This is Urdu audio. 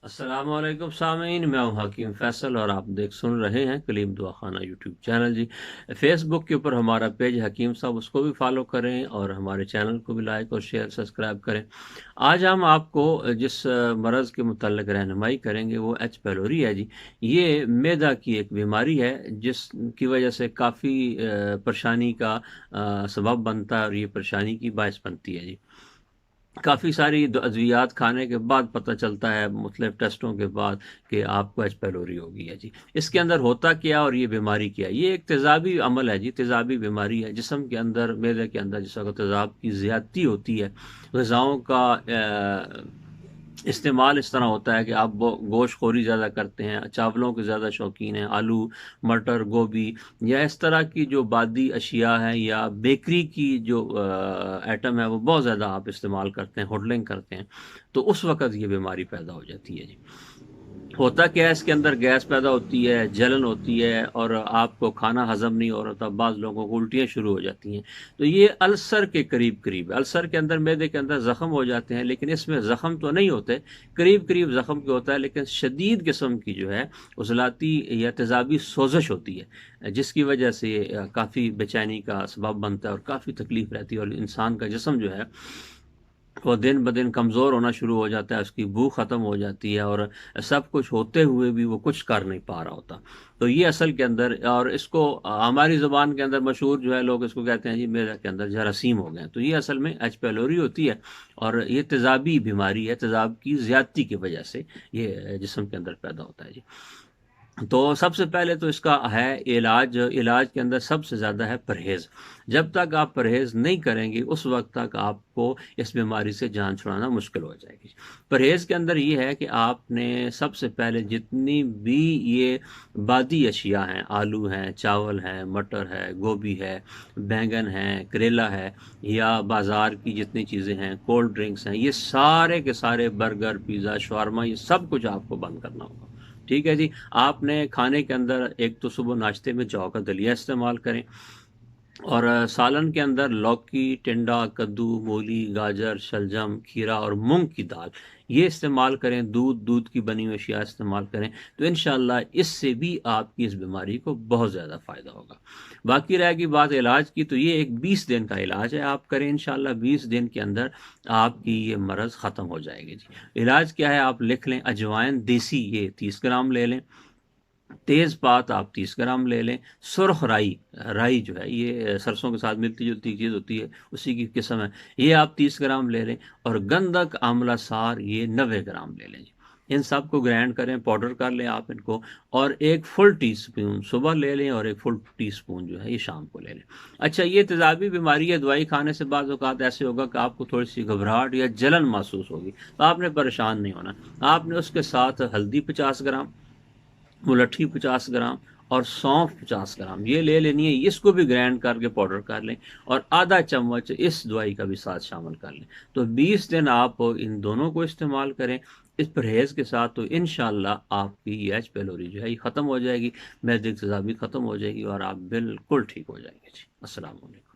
السلام علیکم سامعین، میں ہوں حکیم فیصل اور آپ سن رہے ہیں کلیم دعا خانہ یوٹیوب چینل جی۔ فیس بک کے اوپر ہمارا پیج حکیم صاحب، اس کو بھی فالو کریں اور ہمارے چینل کو بھی لائک اور شیئر سبسکرائب کریں۔ آج ہم آپ کو جس مرض کے متعلق رہنمائی کریں گے وہ ایچ پیلوری ہے جی۔ یہ معدہ کی ایک بیماری ہے جس کی وجہ سے کافی پریشانی کا سبب بنتا ہے اور یہ پریشانی کی باعث بنتی ہے جی۔ کافی ساری ادویات کھانے کے بعد پتہ چلتا ہے مختلف ٹیسٹوں کے بعد کہ آپ کو ایچ پیلوری ہو گئی ہے جی۔ اس کے اندر ہوتا کیا اور یہ بیماری کیا ہے؟ یہ ایک تیزابی عمل ہے جی، تیزابی بیماری ہے۔ جسم کے اندر، معدے کے اندر جس وقت تیزاب کی زیادتی ہوتی ہے، غذاؤں کا استعمال اس طرح ہوتا ہے کہ آپ گوشت خوری زیادہ کرتے ہیں، چاولوں کے زیادہ شوقین ہیں، آلو، مٹر، گوبھی یا اس طرح کی جو بادی اشیاء ہیں یا بیکری کی جو ایٹم ہے وہ بہت زیادہ آپ استعمال کرتے ہیں، ہوٹلنگ کرتے ہیں، تو اس وقت یہ بیماری پیدا ہو جاتی ہے جی۔ ہوتا کیا ہے، اس کے اندر گیس پیدا ہوتی ہے، جلن ہوتی ہے اور آپ کو کھانا ہضم نہیں ہو رہا ہوتا، بعض لوگوں کو الٹیاں شروع ہو جاتی ہیں۔ تو یہ السر کے قریب ہے۔ السر کے اندر، معدے کے اندر زخم ہو جاتے ہیں، لیکن اس میں زخم تو نہیں ہوتے، قریب زخم کے ہوتا ہے، لیکن شدید قسم کی جو ہے عضلاتی یا تیزابی سوزش ہوتی ہے، جس کی وجہ سے کافی بے چینی کا سبب بنتا ہے اور کافی تکلیف رہتی ہے اور انسان کا جسم جو ہے وہ دن بدن کمزور ہونا شروع ہو جاتا ہے، اس کی بھوک ختم ہو جاتی ہے اور سب کچھ ہوتے ہوئے بھی وہ کچھ کر نہیں پا رہا ہوتا۔ تو یہ اصل کے اندر، اور اس کو ہماری زبان کے اندر مشہور جو ہے، لوگ اس کو کہتے ہیں جی میرے کے اندر جراثیم ہو گئے ہیں۔ تو یہ اصل میں ایچ پیلوری ہوتی ہے اور یہ تیزابی بیماری ہے، تیزاب کی زیادتی کی وجہ سے یہ جسم کے اندر پیدا ہوتا ہے جی۔ تو سب سے پہلے تو اس کا ہے علاج کے اندر سب سے زیادہ ہے پرہیز۔ جب تک آپ پرہیز نہیں کریں گے اس وقت تک آپ کو اس بیماری سے جان چھڑانا مشکل ہو جائے گی۔ پرہیز کے اندر یہ ہے کہ آپ نے سب سے پہلے جتنی بھی یہ بادی اشیاء ہیں، آلو ہیں، چاول ہیں، مٹر ہے، گوبھی ہے، بینگن ہے، کریلا ہے، یا بازار کی جتنی چیزیں ہیں، کولڈ ڈرنکس ہیں، یہ سارے کے سارے، برگر، پیزا، شاورما، یہ سب کچھ آپ کو بند کرنا ہوگا۔ ٹھیک ہے جی۔ آپ نے کھانے کے اندر ایک تو صبح ناشتے میں جو کا دلیا استعمال کریں، اور سالن کے اندر لوکی، ٹنڈا، کدو، مولی، گاجر، شلجم، کھیرا اور مونگ کی دال یہ استعمال کریں۔ دودھ کی بنی ہوئی اشیاء استعمال کریں، تو انشاءاللہ اس سے بھی آپ کی اس بیماری کو بہت زیادہ فائدہ ہوگا۔ باقی رہے گی بات علاج کی، تو یہ ایک 20 دن کا علاج ہے، آپ کریں انشاءاللہ 20 دن کے اندر آپ کی یہ مرض ختم ہو جائے گی جی۔ علاج کیا ہے آپ لکھ لیں: اجوائن دیسی یہ 30 گرام لے لیں، تیز پات آپ 30 گرام لے لیں، سرخ رائی جو ہے یہ سرسوں کے ساتھ ملتی جلتی چیز ہوتی ہے، اسی کی قسم ہے، یہ آپ 30 گرام لے لیں، اور گندک آملہ سار یہ 90 گرام لے لیں جی۔ ان سب کو گرینڈ کریں، پاؤڈر کر لیں آپ ان کو، اور ایک فل ٹی سپون صبح لے لیں اور ایک فل ٹی سپون جو ہے یہ شام کو لے لیں۔ اچھا، یہ تیزابی بیماری ہے، دوائی کھانے سے بعض اوقات ایسے ہوگا کہ آپ کو تھوڑی سی گھبراہٹ یا جلن محسوس ہوگی، تو آپ نے پریشان نہیں ہونا۔ آپ نے اس کے ساتھ ہلدی 50 گرام، ملٹھی 50 گرام اور سونف 50 گرام یہ لے لینی ہے، اس کو بھی گرینڈ کر کے پاؤڈر کر لیں، اور آدھا چمچ اس دوائی کا بھی ساتھ شامل کر لیں۔ تو 20 دن آپ ان دونوں کو استعمال کریں اس پرہیز کے ساتھ، تو انشاءاللہ آپ کی یہ ایچ پیلوری جو ہے یہ ختم ہو جائے گی، معدے کی تیزابی ختم ہو جائے گی اور آپ بالکل ٹھیک ہو جائیں گے جی۔ السلام علیکم۔